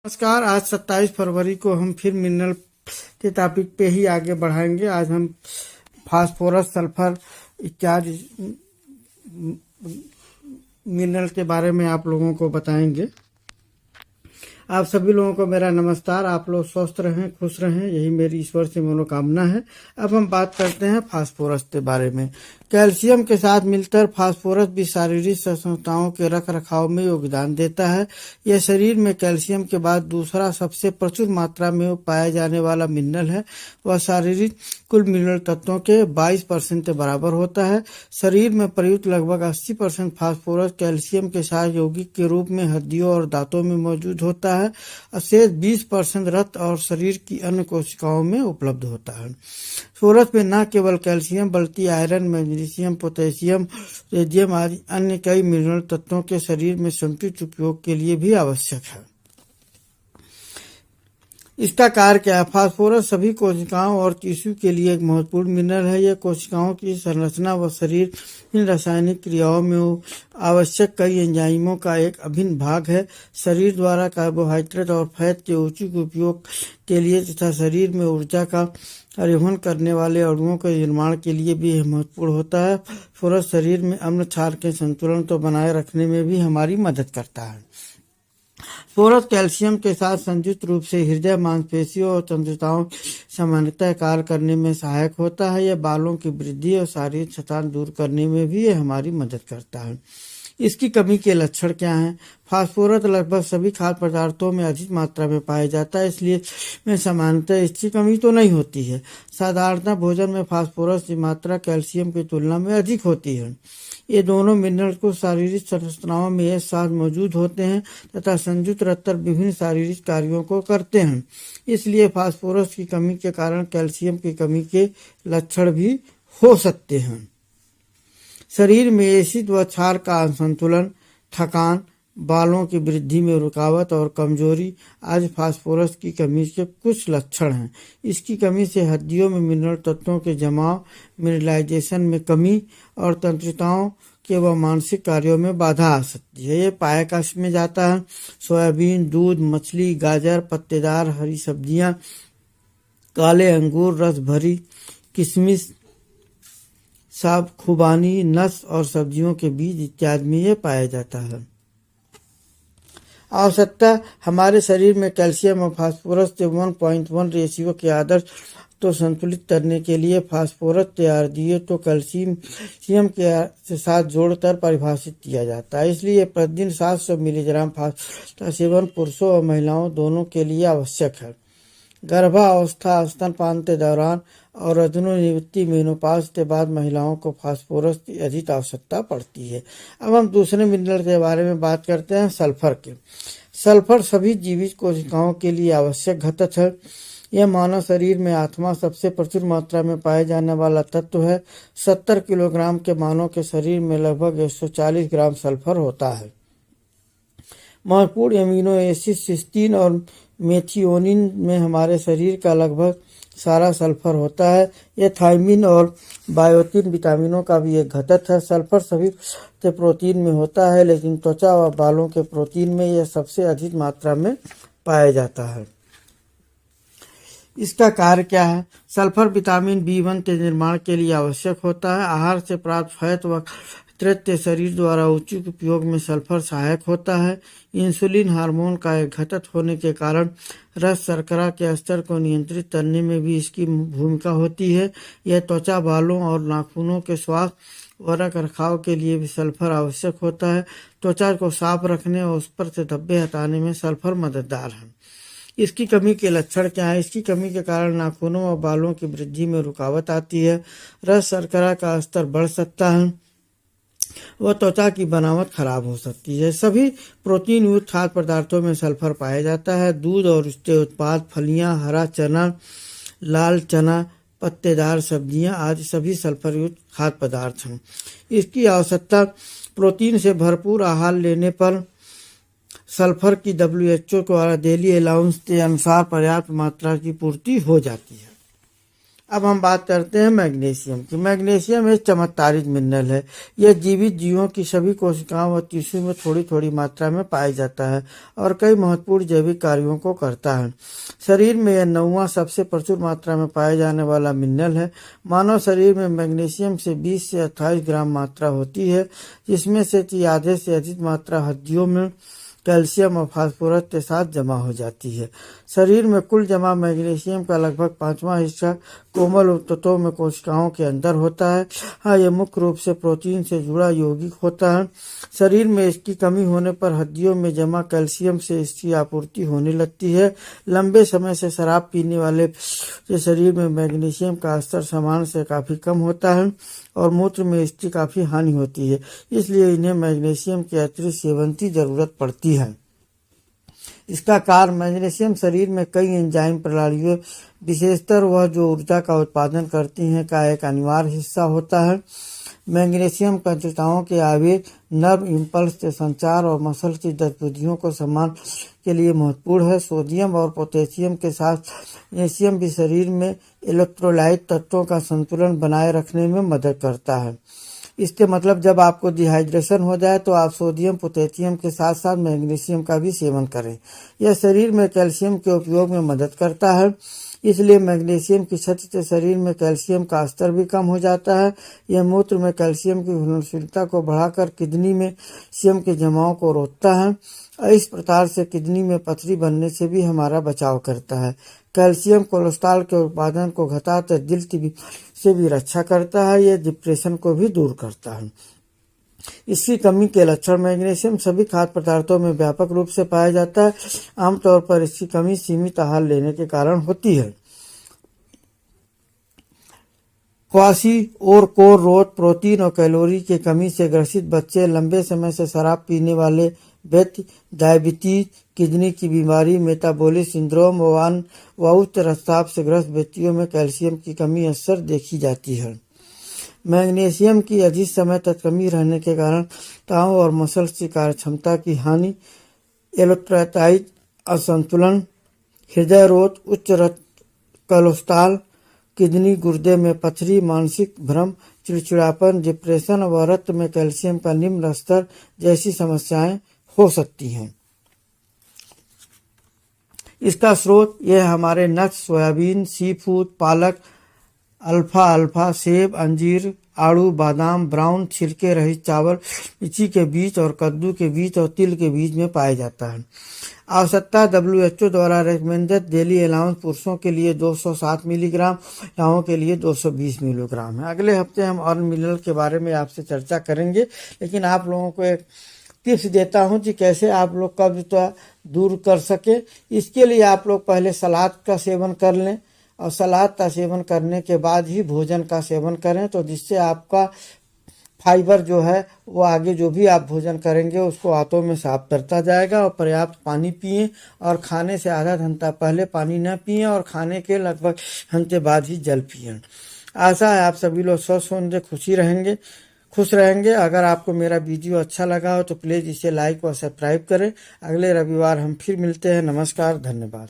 नमस्कार। आज 27 फरवरी को हम फिर मिनरल के टॉपिक पे ही आगे बढ़ाएंगे। आज हम फास्फोरस, सल्फर इत्यादि मिनरल के बारे में आप लोगों को बताएंगे। आप सभी लोगों को मेरा नमस्कार। आप लोग स्वस्थ रहें, खुश रहें, यही मेरी ईश्वर से मनोकामना है। अब हम बात करते हैं फास्फोरस के बारे में। कैल्शियम के साथ मिलकर फास्फोरस भी शारीरिक संरचनाओं के रख रखाव में योगदान देता है। यह शरीर में कैल्शियम के बाद दूसरा सबसे प्रचुर मात्रा में पाया जाने वाला मिनरल है। वह शारीरिक कुल मिनरल तत्वों के 22% के बराबर होता है। शरीर में प्रयुक्त लगभग 80% फास्फोरस कैल्शियम के साथ यौगिक के रूप में हड्डियों और दांतों में मौजूद होता है। शेष 20% रक्त और शरीर की अन्य कोशिकाओं में उपलब्ध होता है। फास्फोरस में न केवल कैल्शियम बल्कि आयरन, मैग्नीशियम, पोटेशियम, सोडियम आदि अन्य कई मिनरल तत्वों के शरीर में समुचित उपयोग के लिए भी आवश्यक है। इसका कार्य क्या है? फास्फोरस सभी कोशिकाओं और टिश्यू के लिए एक महत्वपूर्ण मिनरल है। यह कोशिकाओं की संरचना व शरीर इन रासायनिक क्रियाओं में आवश्यक कई एंजाइमों का एक अभिन्न भाग है। शरीर द्वारा कार्बोहाइड्रेट और फैट के उचित उपयोग के लिए तथा शरीर में ऊर्जा का परिवहन करने वाले अणुओं के निर्माण के लिए भी यह महत्वपूर्ण होता है। फास्फोरस शरीर में अम्ल क्षार के संतुलन को बनाए रखने में भी हमारी मदद करता है। फास्फोरस कैल्शियम के साथ संयुक्त रूप से हृदय, मांसपेशियों और तंत्रिकाओं सामान्यतः कार्य करने में सहायक होता है। यह बालों की वृद्धि और शारीरिक थकान दूर करने में भी यह हमारी मदद करता है। इसकी कमी के लक्षण क्या हैं? फास्फोरस लगभग सभी खाद्य पदार्थों में अधिक मात्रा में पाया जाता है, इसलिए में सामान्यतः इसकी कमी तो नहीं होती है। साधारणतः भोजन में फास्फोरस की मात्रा कैल्शियम की तुलना में अधिक होती है। ये दोनों मिनरल को शारीरिक संरचनाओं में एक साथ मौजूद होते हैं तथा संयुक्त रहकर विभिन्न शारीरिक कार्यों को करते हैं। इसलिए फास्फोरस की कमी के कारण कैल्शियम की कमी के लक्षण भी हो सकते हैं। शरीर में एसिड व क्षार का असंतुलन, थकान, बालों की वृद्धि में रुकावट और कमजोरी आज फास्फोरस की कमी के कुछ लक्षण हैं। इसकी कमी से हड्डियों में मिनरल तत्वों के जमाव, मिनरलाइजेशन में कमी और तंत्रिकाओं के व मानसिक कार्यों में बाधा आ सकती है। ये पायक अंश में जाता है। सोयाबीन, दूध, मछली, गाजर, पत्तेदार हरी सब्जियां, काले अंगूर, रस भरी किशमिश, साब खुबानी, नट्स और सब्जियों के बीज इत्यादि में यह पाया जाता है। आवश्यकता: हमारे शरीर में कैल्शियम और फास्फोरस के 1:1 रेशियो के आदर्श तो संतुलित करने के लिए फास्फोरस तैयार दिए तो कैल्शियम के साथ जोड़कर परिभाषित किया जाता है। इसलिए प्रतिदिन 700 मिलीग्राम फास्फोरस का सेवन पुरुषों और महिलाओं दोनों के लिए आवश्यक है। गर्भावस्था, स्तनपान के दौरान और अर्धनिवृत्ति मेनोपॉज के बाद महिलाओं को फास्फोरस की अधिक आवश्यकता पड़ती है। अब हम दूसरे मिनरल के बारे में बात करते हैं, सल्फर के। सल्फर सभी जीवित कोशिकाओं के लिए आवश्यक घटक है। यह मानव शरीर में आठवां सबसे प्रचुर मात्रा में पाए जाने वाला तत्व है। 70 किलोग्राम के मानव के शरीर में लगभग 140 ग्राम सल्फर होता है। महत्वपूर्ण एमिनो एसिड सिस्टीन और मेथिओनिन में हमारे शरीर का लगभग सारा सल्फर होता है। यह थायमिन और बायोटिन विटामिनों का भी एक घटक है। सल्फर सभी के प्रोटीन में होता है, लेकिन त्वचा व बालों के प्रोटीन में यह सबसे अधिक मात्रा में पाया जाता है। इसका कार्य क्या है? सल्फर विटामिन B1 के निर्माण के लिए आवश्यक होता है। आहार से प्राप्त फैट व कार्बोहाइड्रेट शरीर द्वारा उचित उपयोग में सल्फर सहायक होता है। इंसुलिन हार्मोन का एक घटक होने के कारण रक्त शर्करा के स्तर को नियंत्रित करने में भी इसकी भूमिका होती है। यह त्वचा, बालों और नाखूनों के स्वास्थ्य व रख रखाव के लिए भी सल्फर आवश्यक होता है। त्वचा को साफ रखने और उस पर से धब्बे हटाने में सल्फर मददगार है। इसकी कमी के लक्षण क्या है? इसकी कमी के कारण नाखूनों और बालों की वृद्धि में रुकावट आती है। रक्त शर्करा का स्तर बढ़ सकता है वह त्वचा की बनावट खराब हो सकती है। सभी प्रोटीन युक्त खाद्य पदार्थों में सल्फर पाया जाता है। दूध और उसके उत्पाद, फलियां, हरा चना, लाल चना, पत्तेदार सब्जियां आदि सभी सल्फर युक्त खाद्य पदार्थ हैं। इसकी आवश्यकता: प्रोटीन से भरपूर आहार लेने पर सल्फर की WHO द्वारा डेली अलाउंस के अनुसार पर्याप्त मात्रा की पूर्ति हो जाती है। अब हम बात करते हैं मैग्नीशियम की। मैग्नीशियम एक चमत्कारिक मिनरल है। यह जीवित जीवों की सभी कोशिकाओं और टिश्यू में थोड़ी थोड़ी मात्रा में पाया जाता है और कई महत्वपूर्ण जैविक कार्यों को करता है। शरीर में यह 9वां सबसे प्रचुर मात्रा में पाए जाने वाला मिनरल है। मानव शरीर में मैग्नीशियम से 20 से 28 ग्राम मात्रा होती है, जिसमें से आधे से अधिक मात्रा हड्डियों में कैल्शियम और फास्फोरस के साथ जमा हो जाती है। शरीर में कुल जमा मैग्नीशियम का लगभग 5वां हिस्सा कोमल तत्वों में कोशिकाओं के अंदर होता है। हाँ, यह मुख्य रूप से प्रोटीन से जुड़ा यौगिक होता है। शरीर में इसकी कमी होने पर हड्डियों में जमा कैल्शियम से इसकी आपूर्ति होने लगती है। लंबे समय से शराब पीने वाले के शरीर में मैग्नीशियम का स्तर सामान्य से काफ़ी कम होता है और मूत्र में इसकी काफ़ी हानि होती है, इसलिए इन्हें मैग्नीशियम के अतिरिक्त सेवन की जरूरत पड़ती है। इसका कार्य मैग्नीशियम शरीर में कई एंजाइम प्रणालियों, विशेषतर वह जो ऊर्जा का उत्पादन करती हैं, का एक अनिवार्य हिस्सा होता है। मैग्नीशियम कोशिकाओं के आवेग, नर्व इम्पल्स के संचार और मसल की गतिविधियों को संभालने के लिए महत्वपूर्ण है। सोडियम और पोटेशियम के साथ मैग्नीशियम भी शरीर में इलेक्ट्रोलाइट तत्वों का संतुलन बनाए रखने में मदद करता है। इसके मतलब जब आपको डिहाइड्रेशन हो जाए तो आप सोडियम पोटेशियम के साथ साथ मैग्नीशियम का भी सेवन करें। यह शरीर में कैल्शियम के उपयोग में मदद करता है, इसलिए मैग्नीशियम की क्षति से शरीर में कैल्शियम का स्तर भी कम हो जाता है। यह मूत्र में कैल्शियम की घुलनशीलता को बढ़ाकर किडनी में कैल्शियम के जमाव को रोकता है और इस प्रकार से किडनी में पथरी बनने से भी हमारा बचाव करता है। कैल्शियम कोलेस्ट्रॉल के उत्पादन को घटाकर दिल की बीमारी से भी रक्षा करता है। यह डिप्रेशन को भी दूर करता है। इसकी कमी के लक्षण मैग्नीशियम सभी खाद्य पदार्थों में व्यापक रूप से पाया जाता है। आमतौर पर इसकी कमी सीमित आहार लेने के कारण होती है। क्वाशी-ओर-कोर-रोग प्रोटीन और कैलोरी की कमी से ग्रसित बच्चे, लंबे समय से शराब पीने वाले व्यक्ति, डायबिटीज, किडनी की बीमारी, मेटाबॉलिक सिंड्रोम व उच्च रक्तचाप से ग्रस्त व्यक्तियों में कैल्शियम की कमी अक्सर देखी जाती है। मैग्नीशियम की अधिक समय तक कमी रहने के कारण ताव और मसल्स की कार्यक्षमता की हानि, इलेक्ट्रोलाइट असंतुलन, हृदय रोग, उच्च रक्त कोलेस्ट्रॉल, किडनी, गुर्दे में पथरी, मानसिक भ्रम, चिड़चिड़ापन, डिप्रेशन व रक्त में कैल्शियम का निम्न स्तर जैसी समस्याएं हो सकती हैं। इसका स्रोत यह हमारे नट्स, सोयाबीन, सी फूड, पालक, अल्फा, सेब, अंजीर, आड़ू, बादाम, ब्राउन छिलके रहित चावल, लीची के बीज और कद्दू के बीज और तिल के बीज में पाया जाता है। आवश्यकता WHO द्वारा रिकमेंडेड डेली अलाउंस पुरुषों के लिए 207 मिलीग्राम, महिलाओं के लिए 220 मिलीग्राम है। अगले हफ्ते हम और मिनरल के बारे में आपसे चर्चा करेंगे, लेकिन आप लोगों को एक टिप्स देता हूं कि कैसे आप लोग कब्ज दूर कर सके। इसके लिए आप लोग पहले सलाद का सेवन कर लें और सलाद का सेवन करने के बाद ही भोजन का सेवन करें, तो जिससे आपका फाइबर जो है वो आगे जो भी आप भोजन करेंगे उसको आंतों में साफ करता जाएगा। और पर्याप्त पानी पिएं और खाने से आधा घंटा पहले पानी न पिएं और खाने के लगभग घंटे बाद ही जल पिएं। आशा है आप सभी लोग स्वस्थ होंगे, खुश रहेंगे। अगर आपको मेरा वीडियो अच्छा लगा हो तो प्लीज़ इसे लाइक और सब्सक्राइब करें। अगले रविवार हम फिर मिलते हैं। नमस्कार, धन्यवाद।